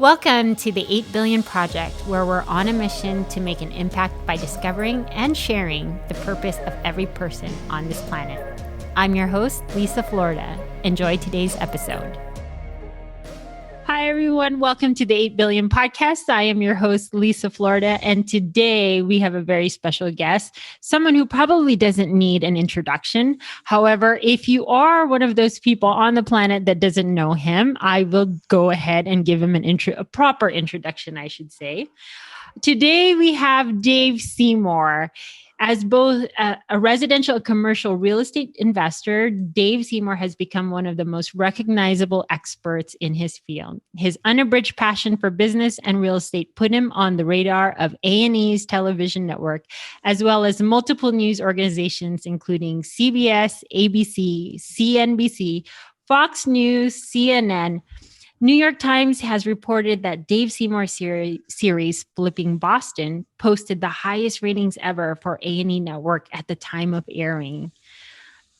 Welcome to the 8 Billion Project, where we're on a mission to make an impact by discovering and sharing the purpose of every person on this planet. I'm your host, Lisa Florida. Enjoy today's episode. Hi, everyone. Welcome to the 8 Billion Podcast. I am your host, Lisa Florida. And today we have a very special guest, someone who probably doesn't need an introduction. However, if you are one of those people on the planet that doesn't know him, I will go ahead and give him a proper introduction, I should say. Today we have Dave Seymour. As both a residential and commercial real estate investor, Dave Seymour has become one of the most recognizable experts in his field. His unabridged passion for business and real estate put him on the radar of A&E's television network, as well as multiple news organizations, including CBS, ABC, CNBC, Fox News, CNN. New York Times has reported that Dave Seymour series Flipping Boston posted the highest ratings ever for A&E Network at the time of airing.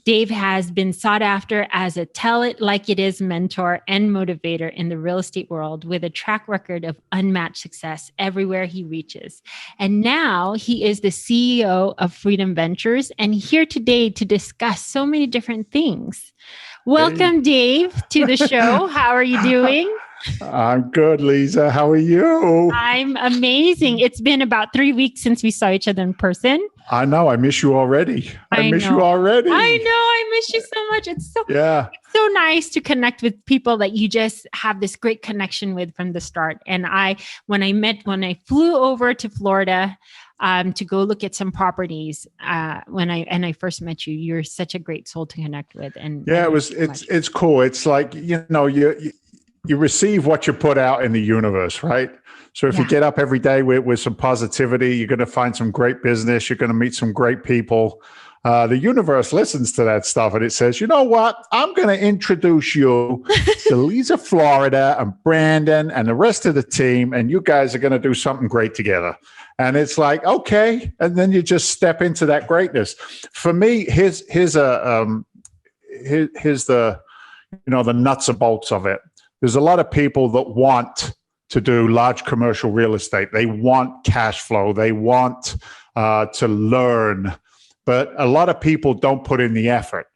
Dave has been sought after as a tell it like it is mentor and motivator in the real estate world, with a track record of unmatched success everywhere he reaches. And now he is the CEO of Freedom Ventures and here today to discuss so many different things. Welcome, Dave, to the show. How are you doing? I'm good, Lisa. How are you? I'm amazing. It's been about 3 weeks since we saw each other in person. I know. I miss you already. I miss you already. I know. I miss you so much. It's so nice to connect with people that you just have this great connection with from the start. And when I flew over to Florida to go look at some properties, when I first met you, you're such a great soul to connect with. And it's cool. It's like, you receive what you put out in the universe, right? So if you get up every day with some positivity, you're going to find some great business. You're going to meet some great people. The universe listens to that stuff and it says, you know what? I'm going to introduce you to Lisa Florida and Brandon and the rest of the team. And you guys are going to do something great together. And it's like, okay. And then you just step into that greatness. For me, here's the nuts and bolts of it. There's a lot of people that want to do large commercial real estate. They want cash flow. They want to learn. But a lot of people don't put in the effort.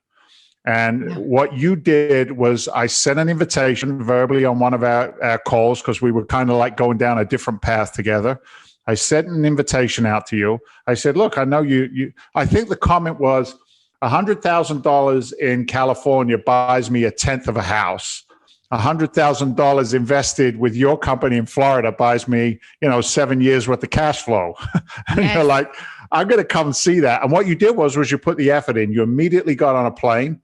And what you did was I sent an invitation verbally on one of our calls because we were kind of like going down a different path together. I sent an invitation out to you. I said, look, I know you I think the comment was $100,000 in California buys me a tenth of a house. $100,000 invested with your company in Florida buys me, 7 years worth of cash flow. And you're like, I'm going to come see that. And what you did was you put the effort in. You immediately got on a plane,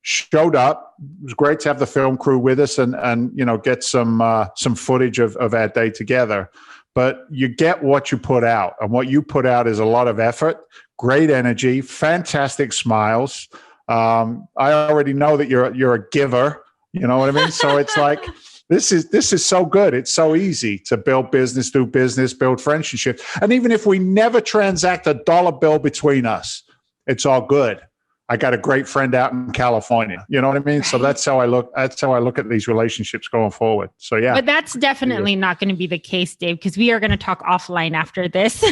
showed up. It was great to have the film crew with us and get some footage of our day together. But you get what you put out. And what you put out is a lot of effort, great energy, fantastic smiles. I already know that you're a giver. You know what I mean? So it's like, this is so good. It's so easy to build business, do business, build friendship. And even if we never transact a dollar bill between us, it's all good. I got a great friend out in California. You know what I mean? Right. So that's how I look at these relationships going forward. So yeah. But that's definitely not going to be the case, Dave, because we are going to talk offline after this.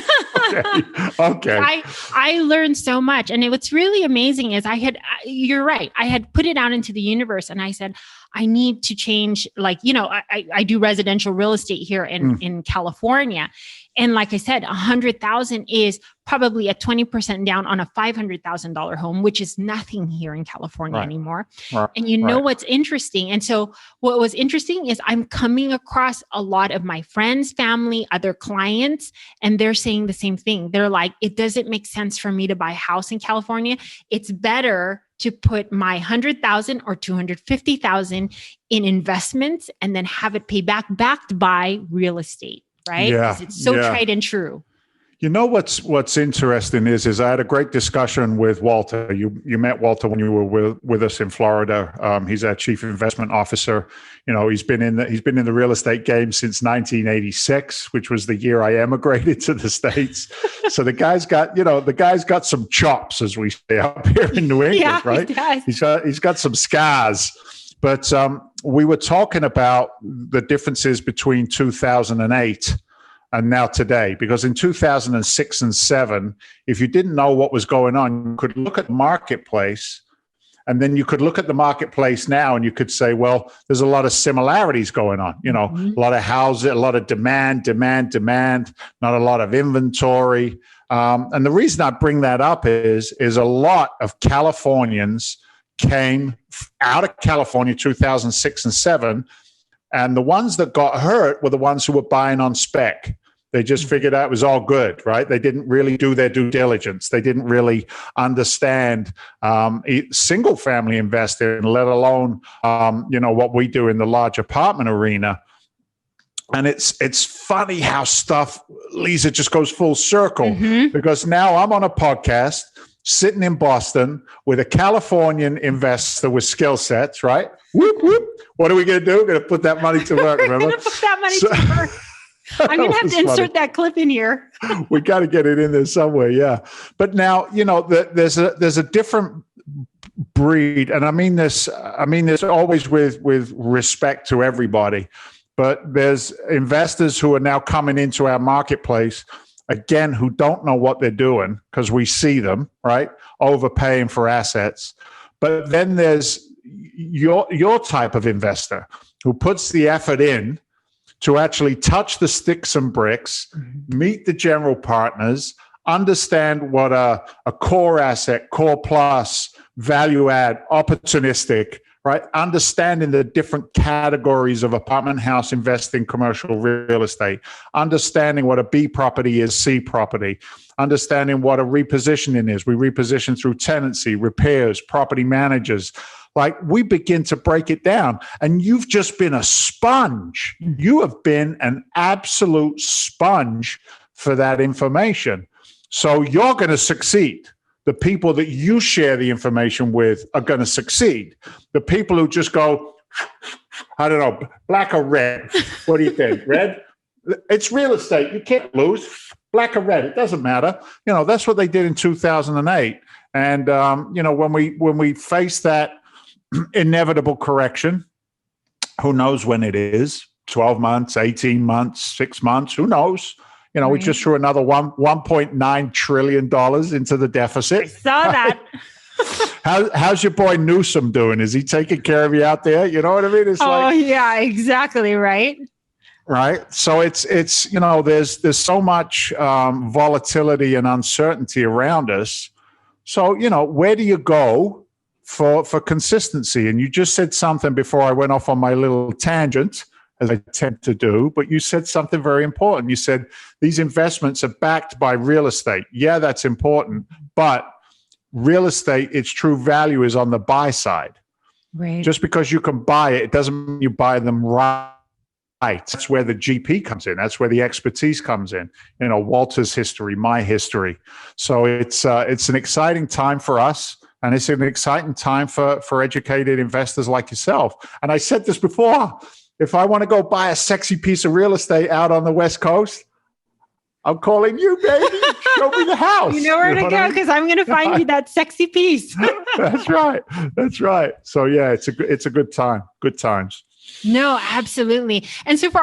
Okay. I learned so much. And what's really amazing is you're right. I had put it out into the universe and I said, I need to change, I do residential real estate here in California. And like I said, 100,000 is probably a 20% down on a $500,000 home, which is nothing here in California anymore. Right. And you know what's interesting? And so what was interesting is I'm coming across a lot of my friends, family, other clients, and they're saying the same thing. They're like, it doesn't make sense for me to buy a house in California. It's better to put my 100,000 or 250,000 in investments and then have it pay back, backed by real estate, right? Yeah. Because it's so tried and true. You know what's interesting is I had a great discussion with Walter. You met Walter when you were with us in Florida. He's our chief investment officer. He's been in the real estate game since 1986, which was the year I emigrated to the States. So the guy's got some chops, as we say up here in New England, right? He does. He's got some scars. But we were talking about the differences between 2008 and now today, because in 2006 and 7, if you didn't know what was going on, you could look at the marketplace, and then you could look at the marketplace now and you could say, well, there's a lot of similarities going on, a lot of housing, a lot of demand, not a lot of inventory. And the reason I bring that up is a lot of Californians came out of California 2006 and 7, and the ones that got hurt were the ones who were buying on spec. They just figured out it was all good, right? They didn't really do their due diligence. They didn't really understand single-family investing, let alone, what we do in the large apartment arena. And it's funny how stuff, Lisa, just goes full circle, because now I'm on a podcast sitting in Boston with a Californian investor with skill sets, right? Whoop, whoop. What are we going to do? We're going to put that money to work, remember? We're going to put that money to work. I'm going to have to insert that clip in here. We got to get it in there somewhere, yeah. But now, there's a different breed, and I mean this always with respect to everybody. But there's investors who are now coming into our marketplace, again, who don't know what they're doing because we see them, right, overpaying for assets. But then there's your type of investor who puts the effort in to actually touch the sticks and bricks, meet the general partners, understand what a core asset, core plus, value add, opportunistic, right? Understanding the different categories of apartment house investing, commercial real estate, understanding what a B property is, C property, understanding what a repositioning is. We reposition through tenancy, repairs, property managers. Like, we begin to break it down, and you've just been a sponge. You have been an absolute sponge for that information. So you're going to succeed. The people that you share the information with are going to succeed. The people who just go, I don't know, black or red. What do you think? Red? It's real estate. You can't lose. Black or red, it doesn't matter. That's what they did in 2008. And when we face that inevitable correction, who knows when it is? 12 months, 18 months, 6 months, who knows? Right. We just threw another $1.9 trillion into the deficit. I saw that. How's your boy Newsom doing? Is he taking care of you out there? You know what I mean? It's yeah, exactly, right? Right. So it's there's so much volatility and uncertainty around us. So, where do you go for consistency? And you just said something before I went off on my little tangent, as I tend to do, but you said something very important. You said these investments are backed by real estate. Yeah, that's important, but real estate, its true value is on the buy side. Right. Just because you can buy it, it doesn't mean you buy them right. That's where the GP comes in. That's where the expertise comes in. Walter's history, my history. So it's an exciting time for us. And it's an exciting time for educated investors like yourself. And I said this before, if I want to go buy a sexy piece of real estate out on the West Coast, I'm calling you, baby. Show me the house. You know where to go, because I'm going to find you that sexy piece. That's right. That's right. So yeah, it's a good time. Good times. No, absolutely. And so for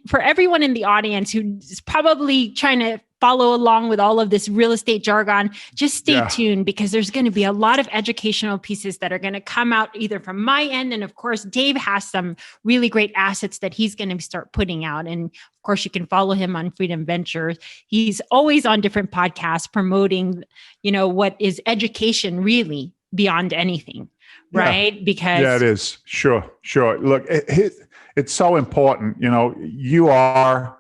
for everyone in the audience who's probably trying to follow along with all of this real estate jargon, just stay tuned, because there's going to be a lot of educational pieces that are going to come out either from my end. And of course, Dave has some really great assets that he's going to start putting out. And of course, you can follow him on Freedom Ventures. He's always on different podcasts promoting, what is education really beyond anything. Right? Because it is. Sure. Look, it's so important. You are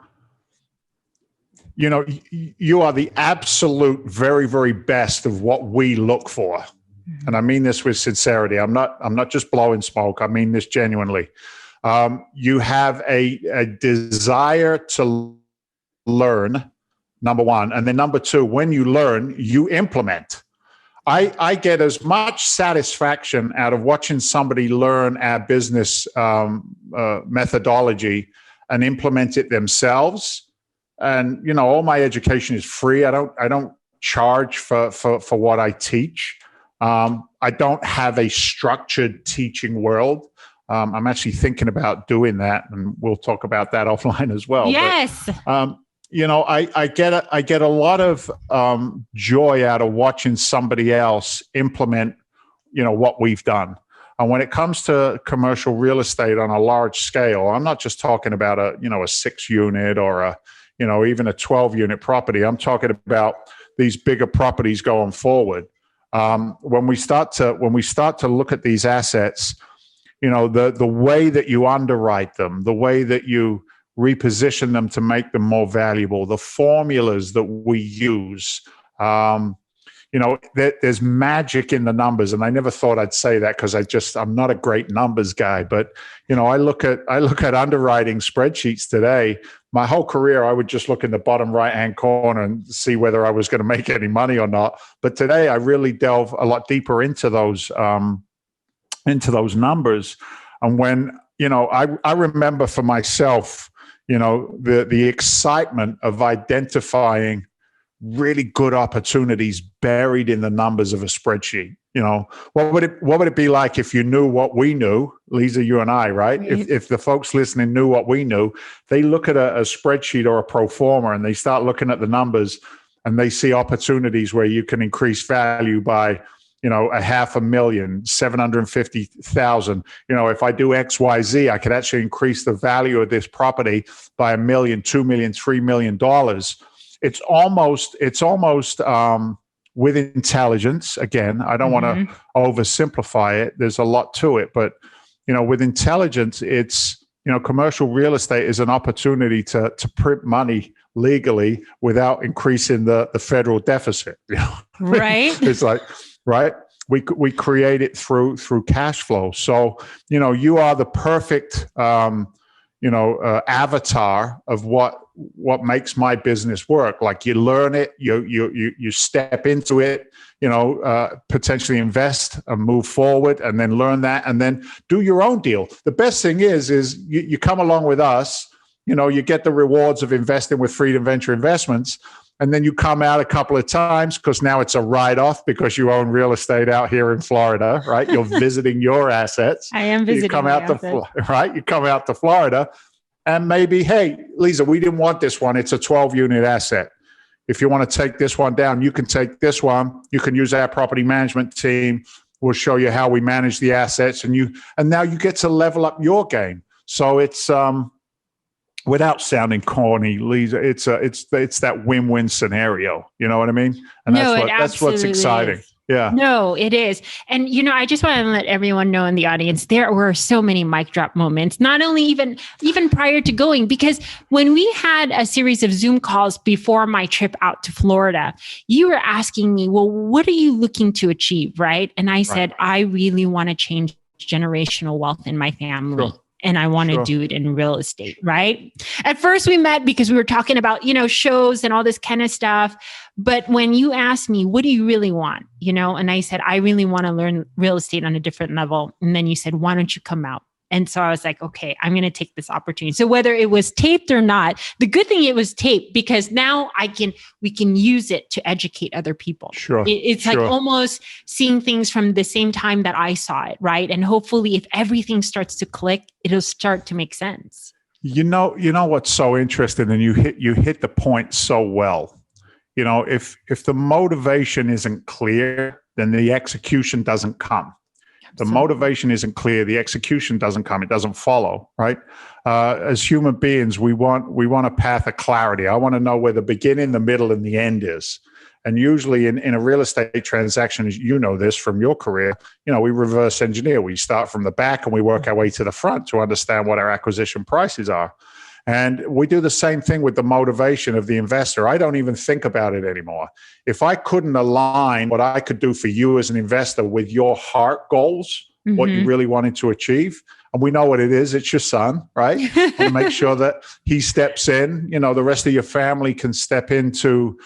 the absolute very, very best of what we look for. Mm-hmm. And I mean this with sincerity. I'm not just blowing smoke. I mean this genuinely. You have a desire to learn, number one. And then number two, when you learn, you implement. I get as much satisfaction out of watching somebody learn our business methodology and implement it themselves. And all my education is free. I don't charge for what I teach. I don't have a structured teaching world. I'm actually thinking about doing that, and we'll talk about that offline as well. Yes. But, I get a lot of joy out of watching somebody else implement, what we've done. And when it comes to commercial real estate on a large scale, I'm not just talking about a 6-unit or even a 12-unit property. I'm talking about these bigger properties going forward. When we start to look at these assets, the way that you underwrite them, the way that you reposition them to make them more valuable, the formulas that we use, there's magic in the numbers. And I never thought I'd say that because I'm not a great numbers guy. But, I look at underwriting spreadsheets today. My whole career, I would just look in the bottom right-hand corner and see whether I was going to make any money or not. But today I really delve a lot deeper into those numbers. And when, I remember for myself, the excitement of identifying really good opportunities buried in the numbers of a spreadsheet. What would it be like if you knew what we knew, Lisa, you and I, right? If the folks listening knew what we knew, they look at a spreadsheet or a pro forma and they start looking at the numbers and they see opportunities where you can increase value by, $500,000, 750,000. If I do XYZ, I could actually increase the value of this property by $1 million, $2 million, $3 million. It's almost with intelligence. Again, I don't want to oversimplify it. There's a lot to it, but with intelligence, it's commercial real estate is an opportunity to print money legally without increasing the federal deficit. Right. It's like, right. We create it through cash flow. So you are the perfect avatar of what makes my business work. Like you learn it, you step into it, potentially invest and move forward and then learn that and then do your own deal. The best thing is you come along with us, you get the rewards of investing with Freedom Venture Investments. And then you come out a couple of times because now it's a write-off because you own real estate out here in Florida, right? You're visiting your assets. I am visiting. You come out You come out to Florida, and maybe, hey, Lisa, we didn't want this one. It's a 12-unit asset. If you want to take this one down, you can take this one. You can use our property management team. We'll show you how we manage the assets, and now you get to level up your game. So it's without sounding corny, Lisa, it's that win-win scenario. You know what I mean? And that's what's exciting. Is. Yeah. No, it is. And, I just want to let everyone know in the audience, there were so many mic drop moments, not only even prior to going, because when we had a series of Zoom calls before my trip out to Florida, you were asking me, well, what are you looking to achieve? Right. And I said, I really want to change generational wealth in my family. Sure. And I want to do it in real estate, right? At first we met because we were talking about, shows and all this kind of stuff. But when you asked me, what do you really want? And I said, I really want to learn real estate on a different level. And then you said, why don't you come out? And so I was like, okay, I'm going to take this opportunity. So whether it was taped or not, the good thing it was taped because now we can use it to educate other people. Sure. It's like almost seeing things from the same time that I saw it, right? And hopefully if everything starts to click, it'll start to make sense. You know what's so interesting, and you hit the point so well. If the motivation isn't clear, then the execution doesn't come. The motivation isn't clear. The execution doesn't come. It doesn't follow, right? As human beings, we want a path of clarity. I want to know where the beginning, the middle, and the end is. And usually in a real estate transaction, you know this from your career, we reverse engineer. We start from the back and we work our way to the front to understand what our acquisition prices are. And we do the same thing with the motivation of the investor. I don't even think about it anymore. If I couldn't align what I could do for you as an investor with your heart goals, what you really wanted to achieve, and we know what it is, it's your son, right? And make sure that he steps in, the rest of your family can step into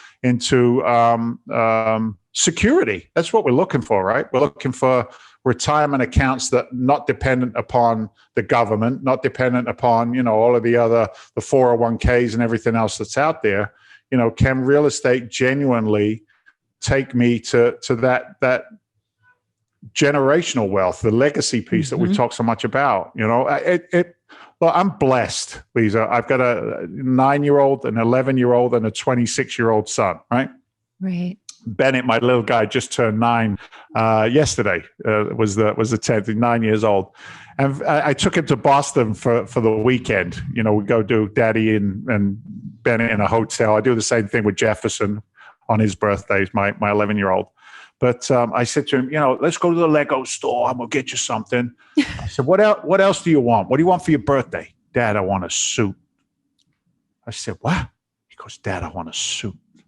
security. That's what we're looking for, right? We're looking for retirement accounts that not dependent upon the government, not dependent upon, all of the 401ks and everything else that's out there. Can real estate genuinely take me to that generational wealth, the legacy piece that we talk so much about. Well, I'm blessed, Lisa. I've got a 9-year-old, an 11-year-old, and a 26-year-old son, right? Right. Bennett, my little guy, just turned 9 yesterday. Was the 10th. He's 9 years old, and I took him to Boston for the weekend. We go do Daddy and Bennett in a hotel. I do the same thing with Jefferson on his birthdays, my 11-year-old. But I said to him, let's go to the Lego store. I'm gonna get you something. I said, what else do you want? What do you want for your birthday? Dad, I want a suit. I said, what? He goes, Dad, I want a suit. I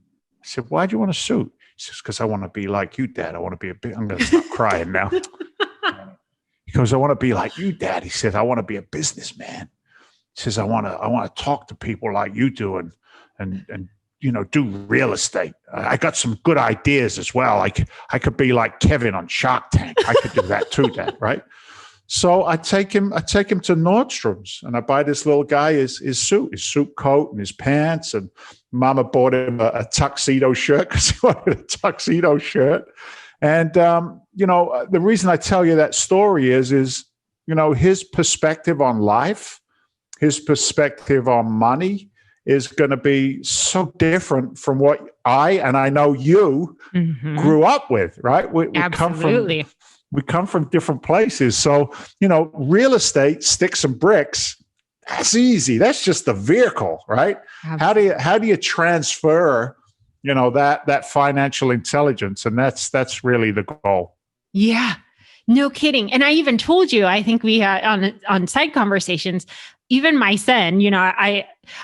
said, why do you want a suit? He says, because I want to be like you, Dad. I want to be I'm going to stop crying now. He goes, I want to be like you, Dad. He said, I want to be a businessman. He says, I want to talk to people like you do and do real estate. I got some good ideas as well. I could be like Kevin on Shark Tank. I could do that too, Dad, right? So I take him to Nordstrom's and I buy this little guy his suit coat and his pants, and Mama bought him a tuxedo shirt because he wanted a tuxedo shirt. And the reason I tell you that story is his perspective on life, his perspective on money is going to be so different from what I know you grew up with, right? We Absolutely. We come from different places. So, real estate, sticks and bricks, that's easy. That's just the vehicle, right? Absolutely. How do you transfer, that financial intelligence? And that's really the goal. Yeah, no kidding. And I even told you, I think we had on side conversations, even my son,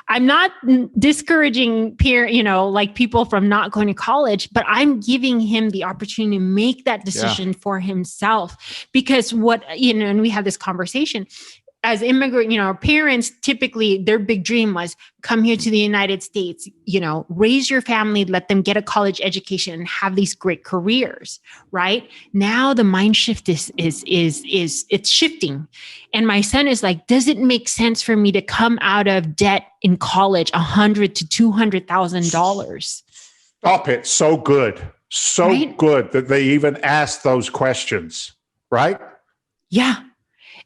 I'm not discouraging people from not going to college, but I'm giving him the opportunity to make that decision for himself. Because and we had this conversation as immigrant, our parents, typically their big dream was come here to the United States, raise your family, let them get a college education and have these great careers, right? Now the mind shift is it's shifting. And my son is like, does it make sense for me to come out of debt in college, $100,000 to $200,000? Stop it. So good. So right? Good that they even ask those questions, right? Yeah.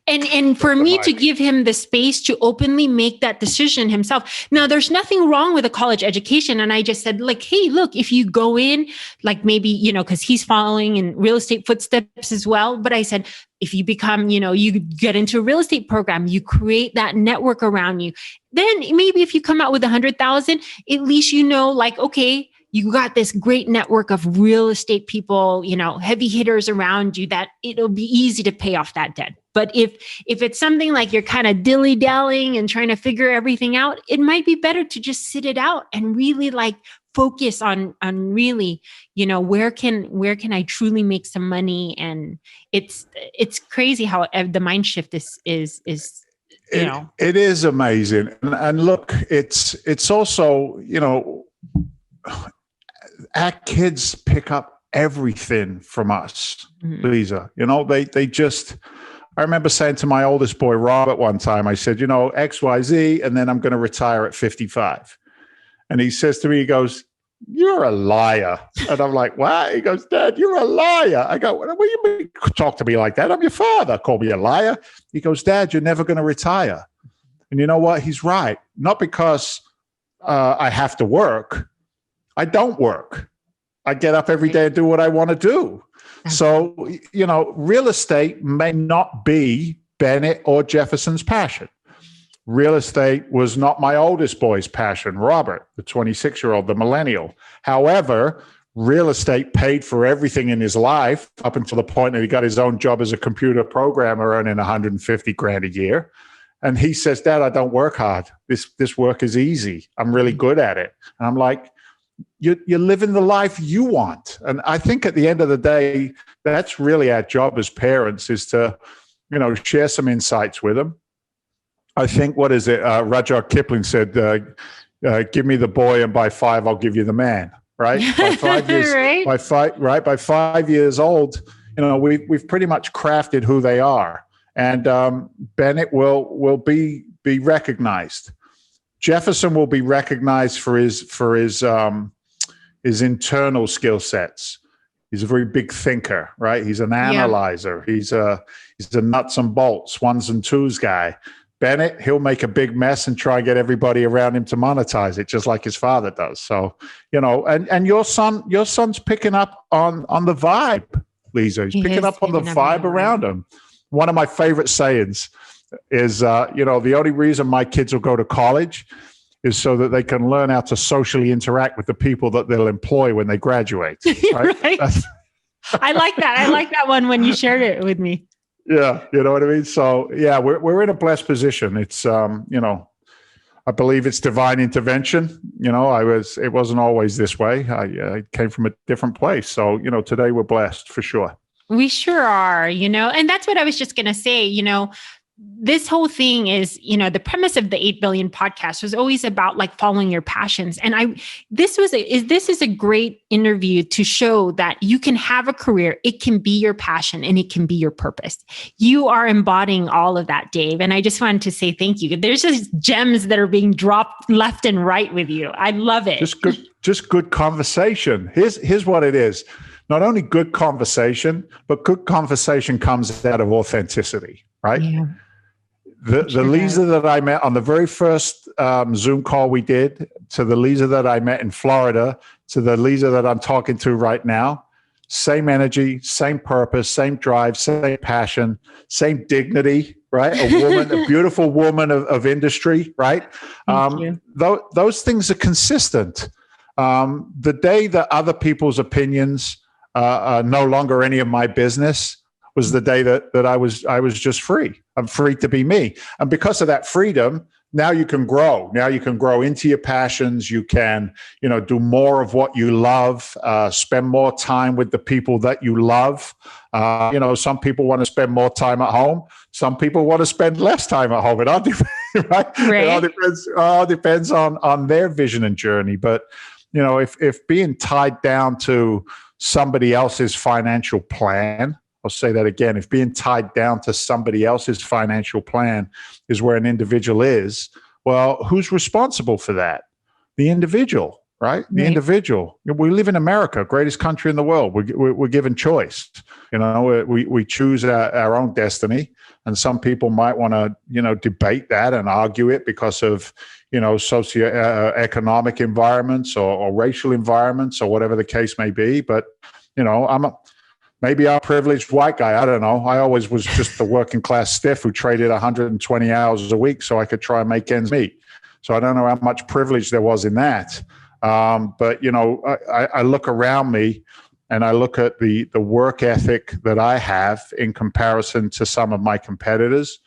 And for me to give him the space to openly make that decision himself. Now, there's nothing wrong with a college education. And I just said, hey, look, if you go in, maybe, because he's following in real estate footsteps as well. But I said, if you become, you get into a real estate program, you create that network around you. Then maybe if you come out with 100,000, at least, okay, you got this great network of real estate people, heavy hitters around you that it'll be easy to pay off that debt. But if it's something like you're kind of dilly-dallying and trying to figure everything out, it might be better to just sit it out and really focus on really, where can I truly make some money? And it's crazy how the mind shift is. It is amazing. And look, it's also, our kids pick up everything from us, Lisa. They just, I remember saying to my oldest boy, Robert, one time, I said, X, Y, Z, and then I'm going to retire at 55. And he says to me, he goes, you're a liar. And I'm like, what? He goes, Dad, you're a liar. I go, what do you mean talk to me like that? I'm your father. Call me a liar. He goes, Dad, you're never going to retire. And you know what? He's right. Not because I have to work. I don't work. I get up every day and do what I want to do. So, real estate may not be Bennett or Jefferson's passion. Real estate was not my oldest boy's passion, Robert, the 26-year-old, the millennial. However, real estate paid for everything in his life up until the point that he got his own job as a computer programmer earning $150,000 a year. And he says, Dad, I don't work hard. This work is easy. I'm really good at it. And I'm like, you're living the life you want. And I think at the end of the day, that's really our job as parents, is to, share some insights with them. I think, what is it? Rudyard Kipling said, give me the boy and by 5, I'll give you the man, right? By 5 years, right? By 5 years old, we've pretty much crafted who they are. And Bennett will be recognized. Jefferson will be recognized for his internal skill sets. He's a very big thinker, right? He's an analyzer. He's a nuts and bolts, ones and twos guy. Bennett, he'll make a big mess and try and get everybody around him to monetize it, just like his father does. So, and your son's picking up on the vibe, Lisa. He's picking up on the vibe around him. One of my favorite sayings is, the only reason my kids will go to college is so that they can learn how to socially interact with the people that they'll employ when they graduate. Right? Right. I like that. I like that one when you shared it with me. Yeah, you know what I mean? So, yeah, we're in a blessed position. It's, I believe it's divine intervention. It wasn't always this way. I came from a different place. So, today we're blessed for sure. We sure are, and that's what I was just going to say, this whole thing is, the premise of the 8 Billion podcast was always about like following your passions. And this is a great interview to show that you can have a career. It can be your passion and it can be your purpose. You are embodying all of that, Dave. And I just wanted to say thank you. There's just gems that are being dropped left and right with you. I love it. Just good conversation. Here's what it is. Not only good conversation, but good conversation comes out of authenticity, right? Yeah. The Lisa that I met on the very first Zoom call we did, to the Lisa that I met in Florida, to the Lisa that I'm talking to right now, same energy, same purpose, same drive, same passion, same dignity, right? A beautiful woman of industry, right? Those things are consistent. The day that other people's opinions are no longer any of my business was the day that I was just free. I'm free to be me. And because of that freedom, now you can grow. Now you can grow into your passions. You can, do more of what you love, spend more time with the people that you love. Some people want to spend more time at home. Some people want to spend less time at home. It all depends, right? It all depends on their vision and journey. But, if being tied down to somebody else's financial plan, I'll say that again. If being tied down to somebody else's financial plan is where an individual is, well, who's responsible for that? The individual, right? The individual. We live in America, greatest country in the world. We're given choice. We choose our own destiny. And some people might want to, debate that and argue it because of, socioeconomic environments or racial environments or whatever the case may be. But, maybe I'm a privileged white guy. I don't know. I always was just the working class stiff who traded 120 hours a week so I could try and make ends meet. So I don't know how much privilege there was in that. But, I look around me and I look at the work ethic that I have in comparison to some of my competitors.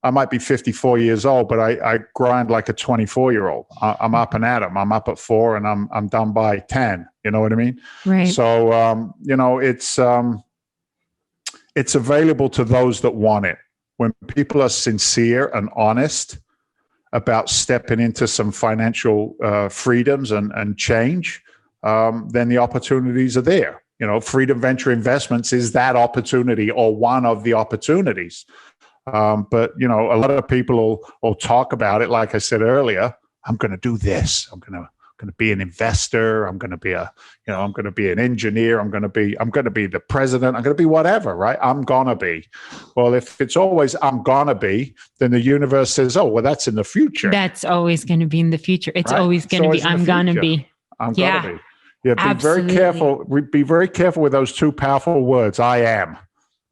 I might be 54 years old, but I grind like a 24-year-old. I'm up and at 'em. I'm up at 4 and I'm done by 10. You know what I mean? Right. So, it's available to those that want it. When people are sincere and honest about stepping into some financial freedoms and change, then the opportunities are there. Freedom Venture Investments is that opportunity or one of the opportunities. But, a lot of people will talk about it. Like I said earlier, I'm going to do this. I'm going to be an investor. I'm going to be I'm going to be an engineer. I'm going to be the president. I'm going to be whatever, right? I'm going to be. Well, if it's always I'm going to be, then the universe says, oh, well, that's in the future. That's always going to be in the future. It's right? always going to be I'm going to be. I'm going to be. Yeah, Absolutely. Very careful. Be very careful with those two powerful words. I am,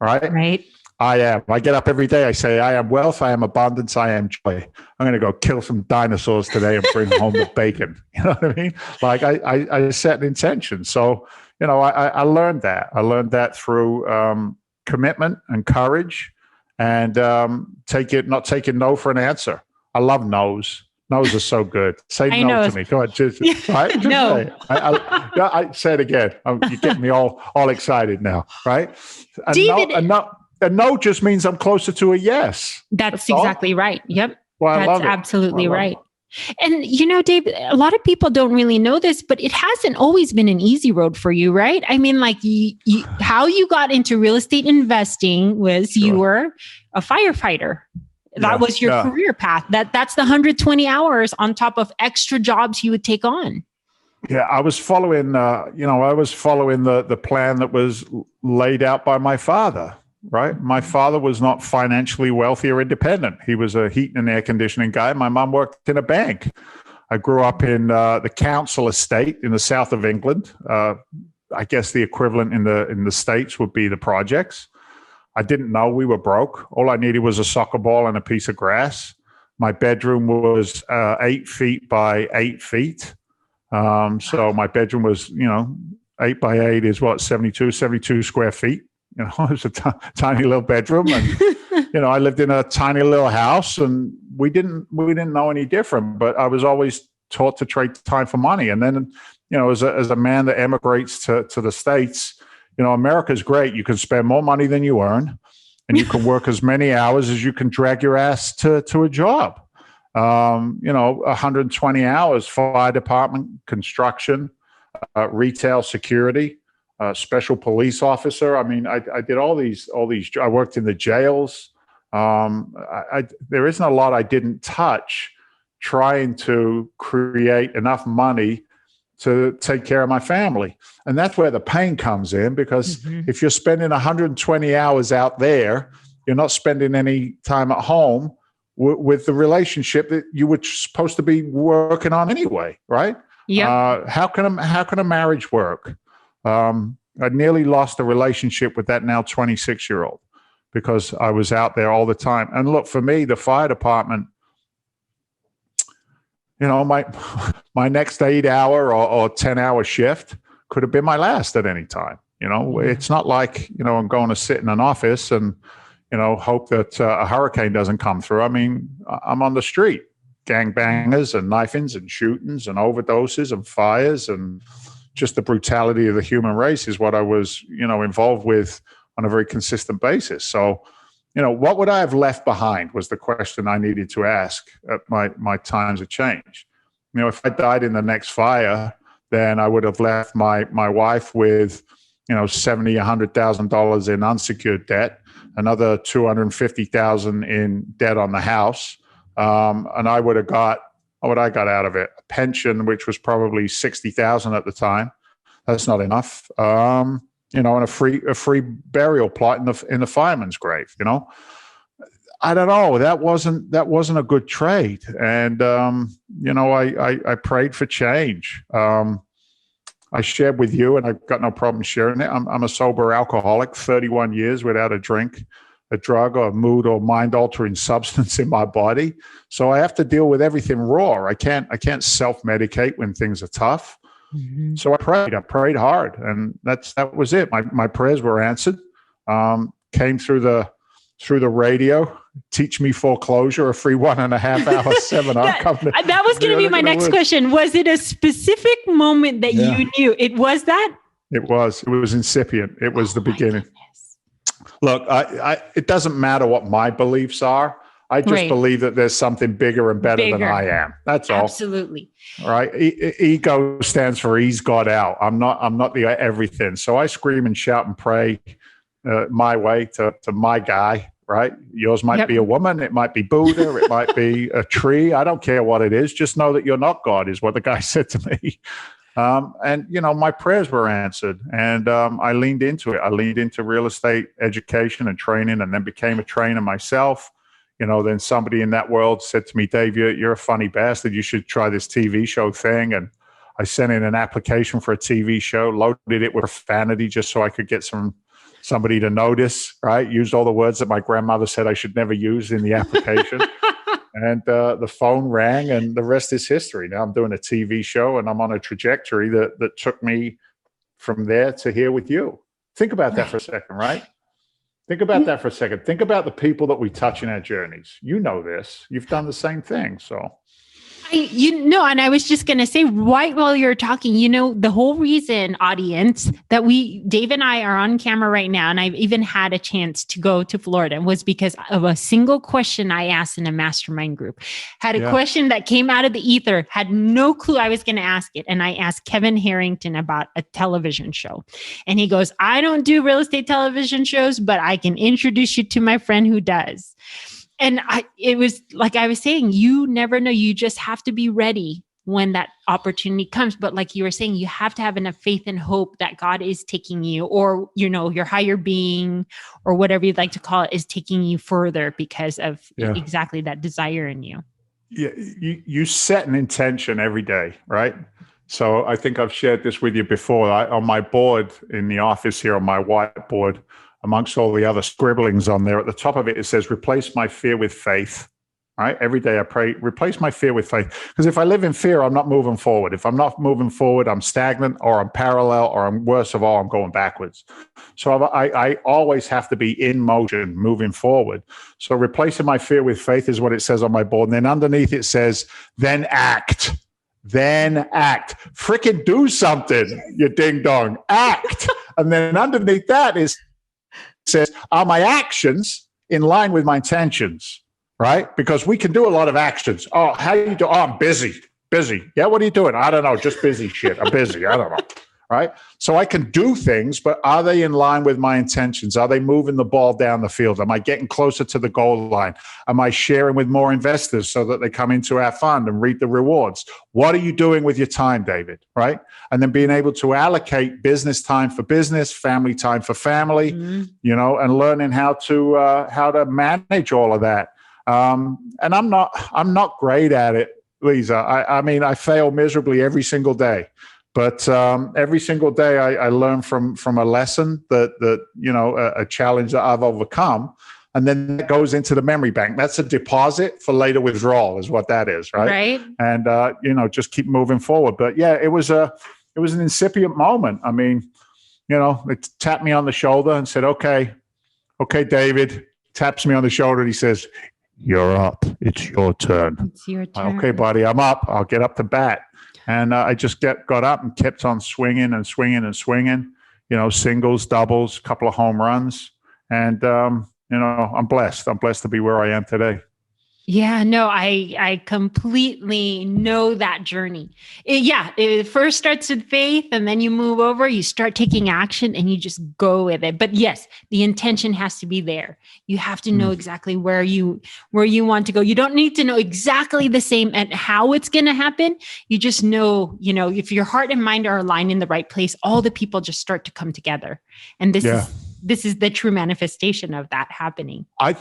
right? Right. I am. I get up every day. I say, I am wealth. I am abundance. I am joy. I'm going to go kill some dinosaurs today and bring home the bacon. You know what I mean? Like I set an intention. So, I learned that. I learned that through commitment and courage and not taking no for an answer. I love no's. No's are so good. Say no to me. Go ahead. Just right? Just no. Say I say it again. You're getting me all excited now, right? David, a no just means I'm closer to a yes. That's exactly right. Yep. Well, that's absolutely right. And, Dave, a lot of people don't really know this, but it hasn't always been an easy road for you, right? I mean, like how you got into real estate investing was you were a firefighter. That was your career path. That's the 120 hours on top of extra jobs you would take on. Yeah, I was following, I was following the plan that was laid out by my father, right? My father was not financially wealthy or independent. He was a heat and air conditioning guy. My mom worked in a bank. I grew up in the council estate in the south of England. I guess the equivalent in the States would be the projects. I didn't know we were broke. All I needed was a soccer ball and a piece of grass. My bedroom was 8 feet by 8 feet. So my bedroom was, 8 by 8 is what, 72 square feet. It was a tiny little bedroom. And, I lived in a tiny little house, and we didn't know any different, but I was always taught to trade time for money. And then, as a man that emigrates to the States, America's great. You can spend more money than you earn, and you can work as many hours as you can drag your ass to a job. 120 hours, fire department, construction, retail, security, special police officer. I mean, I did all these. I worked in the jails. There isn't a lot I didn't touch, trying to create enough money to take care of my family. And that's where the pain comes in, because if you're spending 120 hours out there, you're not spending any time at home with the relationship that you were supposed to be working on anyway, right? Yeah. How can a marriage work? I nearly lost a relationship with that now 26-year-old because I was out there all the time. And look, for me, the fire department, my next 8-hour or 10-hour shift could have been my last at any time. It's not like, I'm going to sit in an office and, hope that a hurricane doesn't come through. I mean, I'm on the street, gangbangers and knifings and shootings and overdoses and fires, and just the brutality of the human race is what I was, involved with on a very consistent basis. So, what would I have left behind was the question I needed to ask at my times of change. If I died in the next fire, then I would have left my wife with, $70,000, $100,000 in unsecured debt, another $250,000 in debt on the house. And I would have got, what I got out of it, a pension, which was probably $60,000 at the time. That's not enough. And a free burial plot in the fireman's grave. I don't know. That wasn't a good trade. And I prayed for change. I shared with you, and I've got no problem sharing it. I'm a sober alcoholic, 31 years without a drink, a drug, or a mood or mind-altering substance in my body. So I have to deal with everything raw. I can't self-medicate when things are tough. Mm-hmm. So I prayed hard, and that was it. My prayers were answered. Came through the radio. Teach Me Foreclosure, a free 1.5 hour seminar. That was going to be my next question. Was it a specific moment that you knew it was that? It was incipient. It was the beginning. Look, it doesn't matter what my beliefs are. I just believe that there's something bigger and better than I am. That's all. Absolutely. All right. Ego stands for ease God out. I'm not the everything. So I scream and shout and pray my way to my guy. Right. Yours might be a woman. It might be Buddha. It might be a tree. I don't care what it is. Just know that you're not God, is what the guy said to me. And, my prayers were answered, and I leaned into it. I leaned into real estate education and training, and then became a trainer myself. Then somebody in that world said to me, Dave, you're a funny bastard. You should try this TV show thing. And I sent in an application for a TV show, loaded it with profanity just so I could get somebody to notice, right? Used all the words that my grandmother said I should never use in the application. And the phone rang, and the rest is history. Now I'm doing a TV show, and I'm on a trajectory that took me from there to here with you. Think about that for a second, right? Think about that for a second. Think about the people that we touch in our journeys. You know this. You've done the same thing. So. And I was just going to say, right while you're talking, the whole reason, audience, that Dave and I are on camera right now, and I've even had a chance to go to Florida, was because of a single question I asked in a mastermind group. Had a question that came out of the ether, had no clue I was going to ask it. And I asked Kevin Harrington about a television show. And he goes, I don't do real estate television shows, but I can introduce you to my friend who does. And it was like I was saying, you never know. You just have to be ready when that opportunity comes. But like you were saying, you have to have enough faith and hope that God is taking you, or, your higher being, or whatever you'd like to call it, is taking you further because of exactly that desire in you. Yeah, you set an intention every day, right? So I think I've shared this with you before. On my board in the office here, on my whiteboard, amongst all the other scribblings on there, at the top of it, it says, replace my fear with faith. Right? Every day I pray, replace my fear with faith. Because if I live in fear, I'm not moving forward. If I'm not moving forward, I'm stagnant, or I'm parallel, or I'm worst of all, I'm going backwards. So I always have to be in motion, moving forward. So replacing my fear with faith is what it says on my board. And then underneath it says, then act. Then act. Frickin' do something, you ding dong. Act. And then underneath that it says, are my actions in line with my intentions? Right? Because we can do a lot of actions. Oh, how you do? Oh, I'm busy. Yeah, what are you doing? I don't know. Just busy shit. I'm busy. I don't know. Right? So I can do things, but are they in line with my intentions? Are they moving the ball down the field? Am I getting closer to the goal line? Am I sharing with more investors so that they come into our fund and reap the rewards? What are you doing with your time, David? Right? And then being able to allocate business time for business, family time for family, and learning how to manage all of that. And I'm not great at it, Lisa. I mean, I fail miserably every single day, but every single day I learn from a lesson that a challenge that I've overcome, and then that goes into the memory bank. That's a deposit for later withdrawal, is what that is, right? Right. And just keep moving forward. But yeah, it was an incipient moment. I mean, they tapped me on the shoulder and said, "Okay, David." Taps me on the shoulder and he says, "You're up. It's your turn." It's your turn. Okay, buddy, I'm up. I'll get up to bat. And I just got up and kept on swinging and swinging and swinging, singles, doubles, a couple of home runs. And, I'm blessed. I'm blessed to be where I am today. Yeah, no, I completely know that journey. It first starts with faith, and then you move over, you start taking action, and you just go with it. But yes, the intention has to be there. You have to know exactly where you want to go. You don't need to know exactly the same and how it's going to happen. You just know, if your heart and mind are aligned in the right place, all the people just start to come together. And this is the true manifestation of that happening. I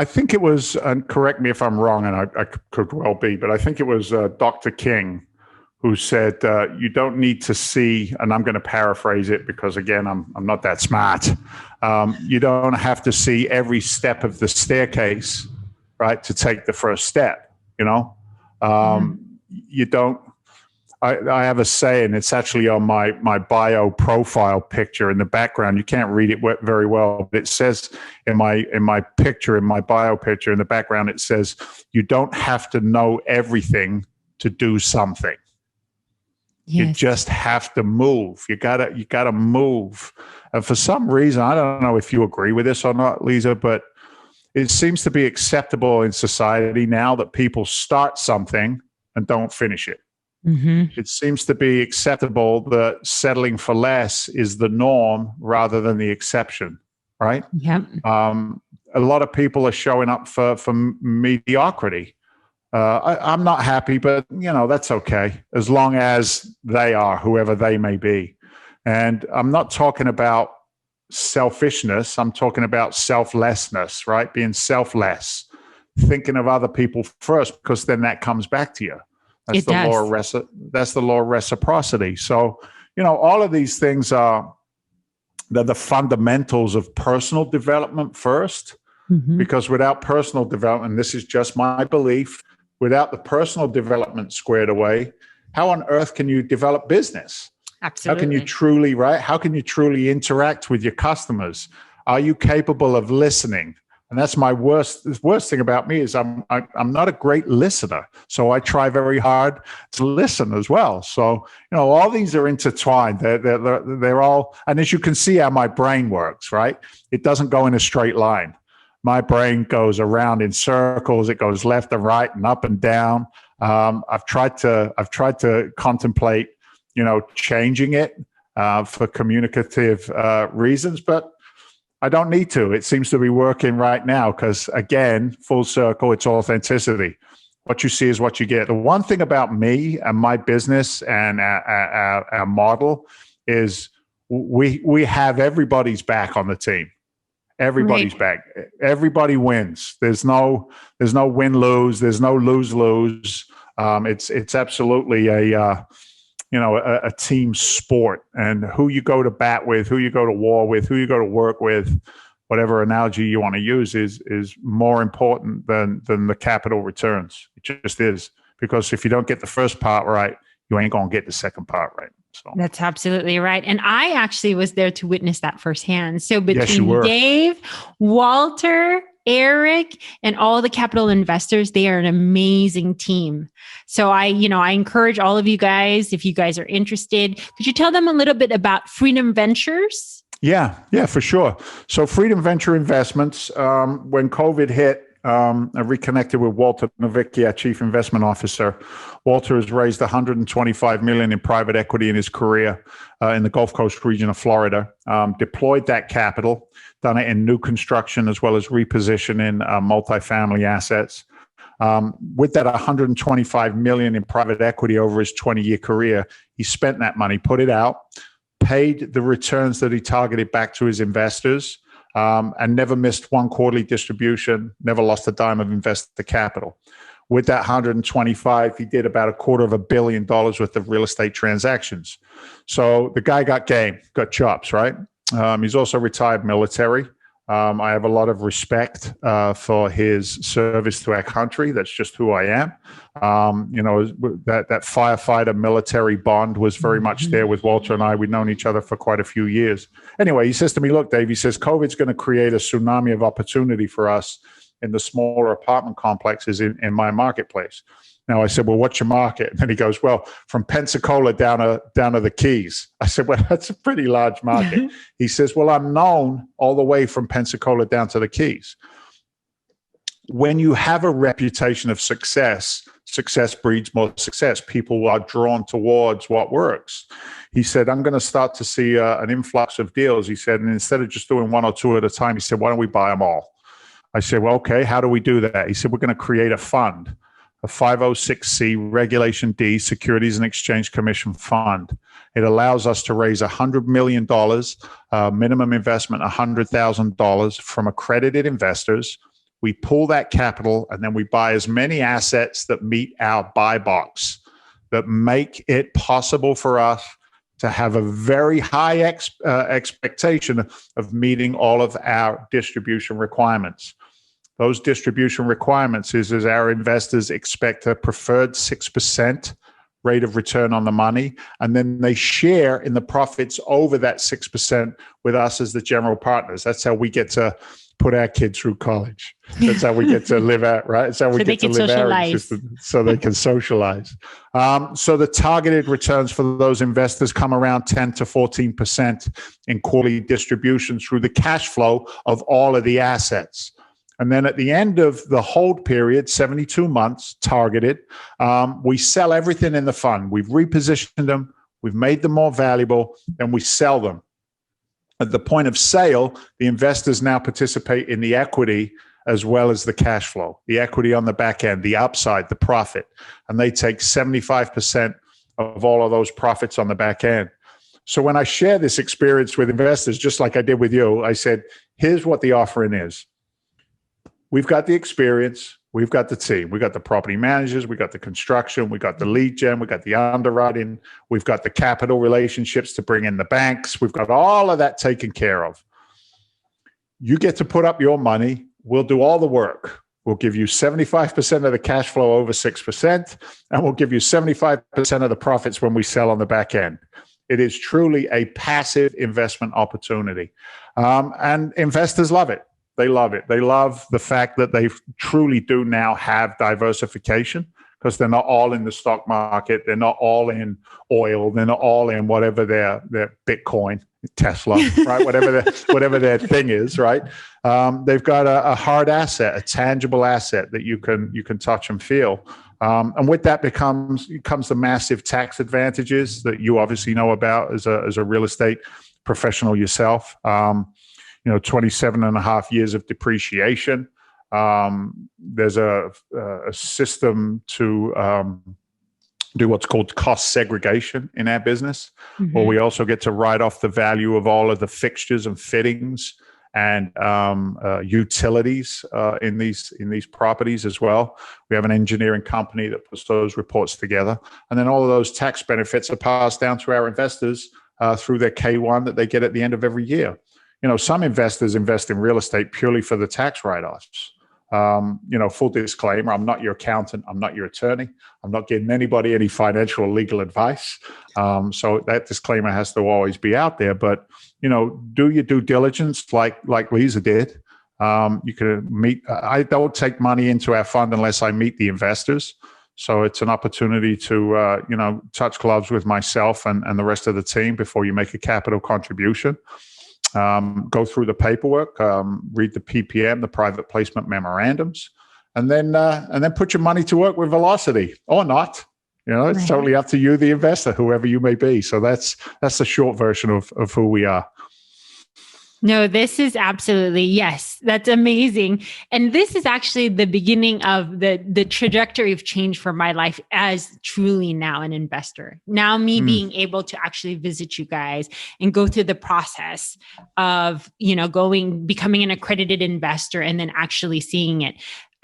think it was, and correct me if I'm wrong, and I could well be, but I think it was Dr. King who said, you don't need to see, and I'm going to paraphrase it because, again, I'm not that smart. You don't have to see every step of the staircase, right, to take the first step, You don't. I have a saying, it's actually on my bio profile picture in the background. You can't read it very well, but it says in my picture, in my bio picture in the background, it says, you don't have to know everything to do something. Yes. You just have to move. You gotta move. And for some reason, I don't know if you agree with this or not, Lisa, but it seems to be acceptable in society now that people start something and don't finish it. Mm-hmm. It seems to be acceptable that settling for less is the norm rather than the exception, right? Yep. A lot of people are showing up for mediocrity. I'm not happy, but that's okay as long as they are, whoever they may be. And I'm not talking about selfishness. I'm talking about selflessness, right? Being selfless, thinking of other people first, because then that comes back to you. That's the law of reciprocity. So, all of these things are the fundamentals of personal development first, because without personal development, this is just my belief, without the personal development squared away, how on earth can you develop business? Absolutely. How can you truly interact with your customers? Are you capable of listening? And that's my worst thing about me is I'm not a great listener. So I try very hard to listen as well. So, all these are intertwined. They're all, and as you can see how my brain works, right? It doesn't go in a straight line. My brain goes around in circles. It goes left and right and up and down. I've tried to contemplate, changing it for communicative reasons, but I don't need to. It seems to be working right now because, again, full circle, it's authenticity. What you see is what you get. The one thing about me and my business and our model is we have everybody's back on the team. Everybody's back. Everybody wins. There's no win-lose. There's no lose-lose. It's absolutely a team sport, and who you go to bat with, who you go to war with, who you go to work with, whatever analogy you want to use is more important than the capital returns. It just is, because if you don't get the first part right, you ain't going to get the second part right. So that's absolutely right. And I actually was there to witness that firsthand. So between Dave, Walter, Eric, and all the capital investors, they are an amazing team. So I encourage all of you guys, if you guys are interested, could you tell them a little bit about Freedom Ventures? Yeah, for sure. So Freedom Venture Investments, when COVID hit, I reconnected with Walter Novicki, our chief investment officer. Walter has raised $125 million in private equity in his career in the Gulf Coast region of Florida, deployed that capital, done it in new construction as well as repositioning multifamily assets. With that $125 million in private equity over his 20-year career, he spent that money, put it out, paid the returns that he targeted back to his investors, and never missed one quarterly distribution, never lost a dime of investor capital. With that 125, he did about $250 million worth of real estate transactions. So the guy got game, got chops, right? He's also retired military. I have a lot of respect for his service to our country. That's just who I am. That firefighter military bond was very much there with Walter and I. We've known each other for quite a few years. Anyway, he says to me, look, Dave, he says, COVID's going to create a tsunami of opportunity for us in the smaller apartment complexes in my marketplace. Now I said, well, what's your market? And then he goes, well, from Pensacola down to the Keys. I said, well, that's a pretty large market. He says, well, I'm known all the way from Pensacola down to the Keys. When you have a reputation of success, success breeds more success. People are drawn towards what works. He said, I'm going to start to see an influx of deals. He said, and instead of just doing one or two at a time, he said, why don't we buy them all? I said, well, okay, how do we do that? He said, we're going to create a fund, a 506C Regulation D Securities and Exchange Commission fund. It allows us to raise $100 million, minimum investment $100,000 from accredited investors. We pull that capital and then we buy as many assets that meet our buy box, that make it possible for us to have a very high expectation of meeting all of our distribution requirements. Those distribution requirements is our investors expect a preferred 6% rate of return on the money, and then they share in the profits over that 6% with us as the general partners. That's how we get to put our kids through college. That's how we get to live out, right? That's how we get to live out, so they can socialize. So the targeted returns for those investors come around 10 to 14% in quarterly distributions through the cash flow of all of the assets. And then at the end of the hold period, 72 months targeted, we sell everything in the fund. We've repositioned them, we've made them more valuable, and we sell them. At the point of sale, the investors now participate in the equity as well as the cash flow, the equity on the back end, the upside, the profit. And they take 75% of all of those profits on the back end. So when I share this experience with investors, just like I did with you, I said, here's what the offering is. We've got the experience, we've got the team, we got the property managers, we got the construction, we got the lead gen, we got the underwriting, we've got the capital relationships to bring in the banks, we've got all of that taken care of. You get to put up your money, we'll do all the work. We'll give you 75% of the cash flow over 6%, and we'll give you 75% of the profits when we sell on the back end. It is truly a passive investment opportunity. And investors love it. They love it. They love the fact that they truly do now have diversification, because they're not all in the stock market. They're not all in oil. They're not all in whatever their Bitcoin, Tesla, right? whatever their thing is, right? They've got a hard asset, a tangible asset that you can touch and feel. And with that comes the massive tax advantages that you obviously know about as a real estate professional yourself. 27 and a half years of depreciation. There's a system to do what's called cost segregation in our business, where we also get to write off the value of all of the fixtures and fittings and utilities in these properties as well. We have an engineering company that puts those reports together, and then all of those tax benefits are passed down to our investors through their K-1 that they get at the end of every year. Some investors invest in real estate purely for the tax write-offs. Full disclaimer, I'm not your accountant. I'm not your attorney. I'm not giving anybody any financial or legal advice. So that disclaimer has to always be out there. But, do your due diligence like Lisa did. You can I don't take money into our fund unless I meet the investors. So it's an opportunity to, touch gloves with myself and the rest of the team before you make a capital contribution. Go through the paperwork, read the PPM, the private placement memorandums, and then put your money to work with velocity or not. It's totally up to you, the investor, whoever you may be. So that's the short version of who we are. No, this is absolutely, yes, that's amazing. And this is actually the beginning of the trajectory of change for my life as truly now an investor. Now me being able to actually visit you guys and go through the process of, becoming an accredited investor and then actually seeing it.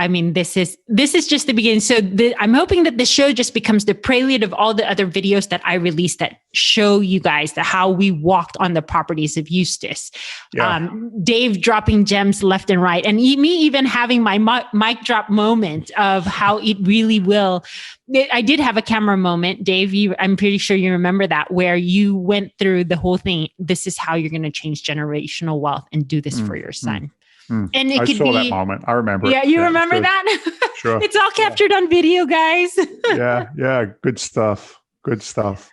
I mean, this is just the beginning. So I'm hoping that the show just becomes the prelude of all the other videos that I released that show you guys how we walked on the properties of Eustis. Yeah. Dave dropping gems left and right, and me even having my mic drop moment of how it really will. I did have a camera moment, Dave. I'm pretty sure you remember that, where you went through the whole thing. This is how you're going to change generational wealth and do do for your son. And I saw that moment. I remember. Yeah, you remember that? Sure. It's all captured on video, guys. Yeah. Good stuff.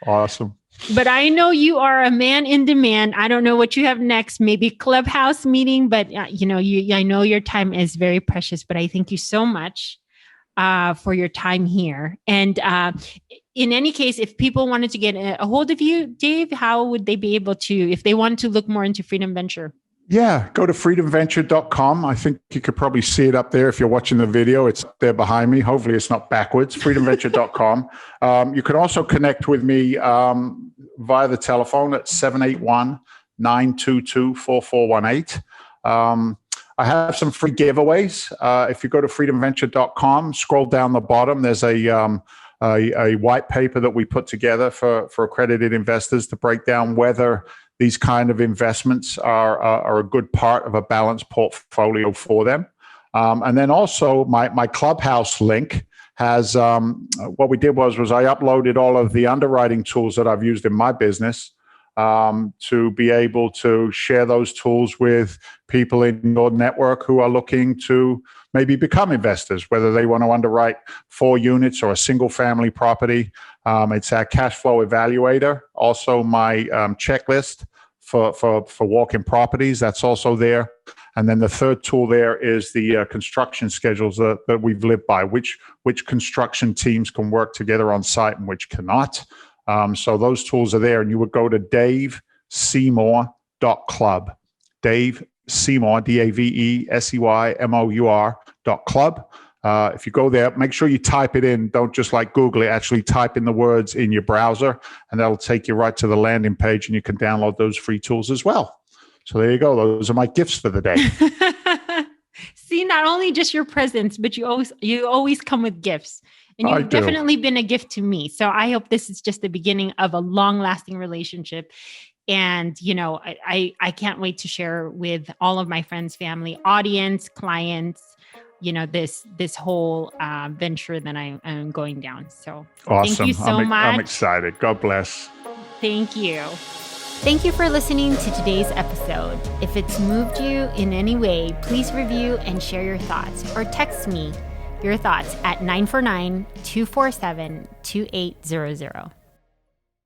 Awesome. But I know you are a man in demand. I don't know what you have next. Maybe clubhouse meeting, but I know your time is very precious. But I thank you so much for your time here. And in any case, if people wanted to get a hold of you, Dave, how would they be able to, if they wanted to look more into Freedom Venture? Yeah, go to freedomventure.com. I think you could probably see it up there if you're watching the video. It's there behind me. Hopefully it's not backwards, freedomventure.com. You can also connect with me via the telephone at 781-922-4418. I have some free giveaways. If you go to freedomventure.com, scroll down the bottom, there's a white paper that we put together for accredited investors to break down whether these kind of investments are a good part of a balanced portfolio for them. And then also my Clubhouse link has, what we did was I uploaded all of the underwriting tools that I've used in my business to be able to share those tools with people in your network who are looking to maybe become investors, whether they want to underwrite 4 units or a single family property. It's our cash flow evaluator. Also my checklist for walk-in properties, that's also there. And then the third tool there is the construction schedules that we've lived by, which construction teams can work together on site and which cannot. So those tools are there, and you would go to daveseymour.club. Dave Seymour, DAVESEYMOUR.club. If you go there, make sure you type it in. Don't just Google it. Actually type in the words in your browser, and that'll take you right to the landing page, and you can download those free tools as well. So there you go. Those are my gifts for the day. See, not only just your presence, but you always come with gifts. And you've definitely been a gift to me. So I hope this is just the beginning of a long-lasting relationship. And, I can't wait to share with all of my friends, family, audience, clients, this whole venture that I'm going down. So awesome. Thank you so much. I'm excited. God bless. Thank you. Thank you for listening to today's episode. If it's moved you in any way, please review and share your thoughts, or text me your thoughts at 949-247-2800.